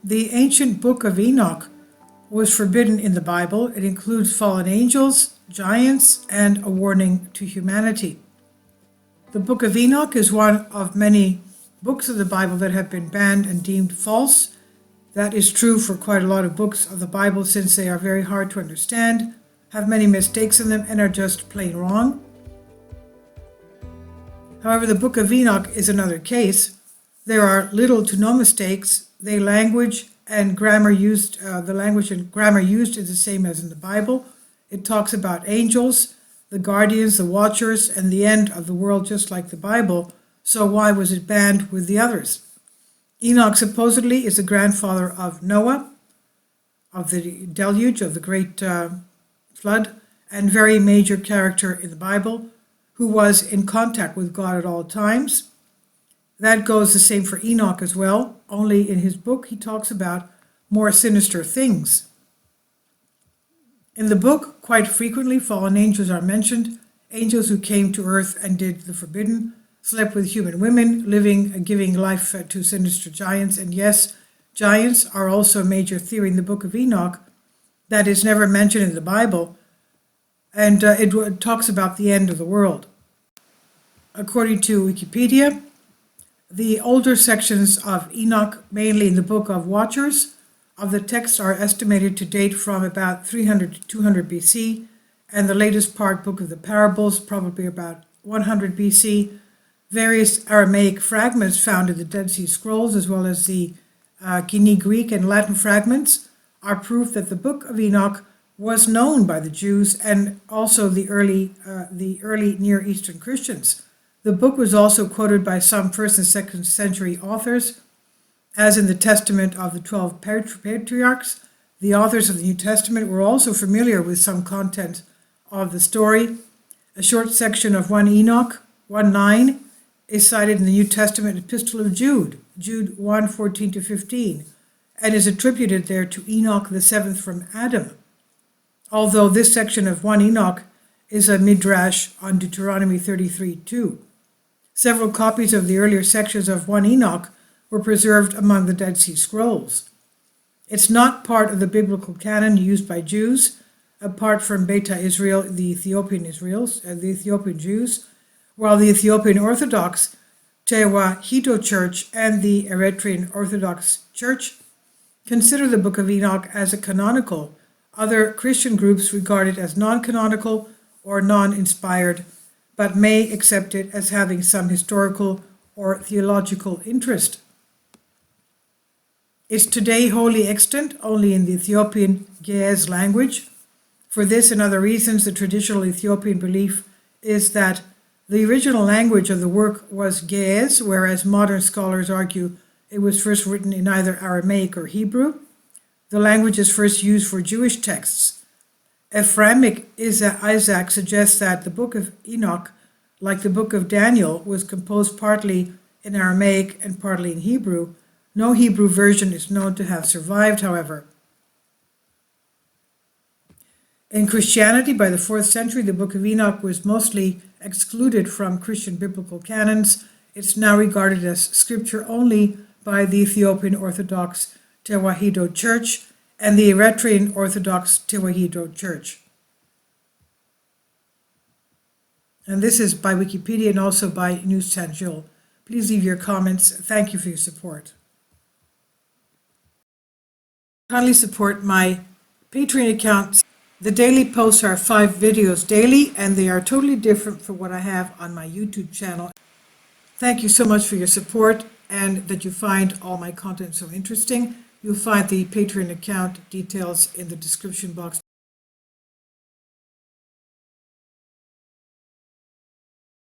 The ancient book of Enoch was forbidden in the Bible. It includes fallen angels, giants, and a warning to humanity. The book of Enoch is one of many books of the Bible that have been banned and deemed false. That is true for quite a lot of books of the Bible, since they are very hard to understand, have many mistakes in them, and are just plain wrong. However, the book of Enoch is another case. There are little to no mistakes. The language and grammar used is the same as in the Bible. It talks about angels, the guardians, the watchers, and the end of the world, just like the Bible. So why was it banned with the others? Enoch supposedly is the grandfather of Noah, of the deluge, of the great flood, and very major character in the Bible, who was in contact with God at all times. That goes the same for Enoch as well, only in his book he talks about more sinister things. In the book, quite frequently, fallen angels are mentioned, angels who came to earth and did the forbidden, slept with human women, giving life to sinister giants. And yes, giants are also a major theory in the book of Enoch that is never mentioned in the Bible, and it talks about the end of the world. According to Wikipedia, the older sections of Enoch, mainly in the book of Watchers, of the text are estimated to date from about 300 to 200 BC, and the latest part, Book of the Parables, probably about 100 BC. Various Aramaic fragments found in the Dead Sea Scrolls, as well as the Guinea Greek and Latin fragments, are proof that the book of Enoch was known by the Jews and also the early Near Eastern Christians. The book was also quoted by some 1st and 2nd century authors, as in the Testament of the 12 Patriarchs. The authors of the New Testament were also familiar with some content of the story. A short section of 1 Enoch 1:9 is cited in the New Testament Epistle of Jude 1:14-15, and is attributed there to Enoch the seventh from Adam, although this section of 1 Enoch is a midrash on Deuteronomy 33:2. Several copies of the earlier sections of 1 Enoch were preserved among the Dead Sea Scrolls. It's not part of the biblical canon used by Jews, apart from Beta Israel, the Ethiopian Jews, while the Ethiopian Orthodox Tewahedo Church and the Eritrean Orthodox Church consider the Book of Enoch as a canonical. Other Christian groups regard it as non-canonical or non-inspired, but may accept it as having some historical or theological interest. It's today wholly extant only in the Ethiopian Ge'ez language. For this and other reasons, the traditional Ethiopian belief is that the original language of the work was Ge'ez, whereas modern scholars argue it was first written in either Aramaic or Hebrew. The language is first used for Jewish texts. Ephraimic Isaac suggests that the Book of Enoch, like the Book of Daniel, was composed partly in Aramaic and partly in Hebrew. No Hebrew version is known to have survived, however. In Christianity, by the 4th century, the Book of Enoch was mostly excluded from Christian biblical canons. It's now regarded as scripture only by the Ethiopian Orthodox Tewahedo Church and the Eritrean Orthodox Tewahedo Church. And this is by Wikipedia and also by News Tanjil. Please leave your comments. Thank you for your support. Kindly support my Patreon account. The daily posts are 5 videos daily, and they are totally different from what I have on my YouTube channel. Thank you so much for your support and that you find all my content so interesting. You'll find the Patreon account details in the description box.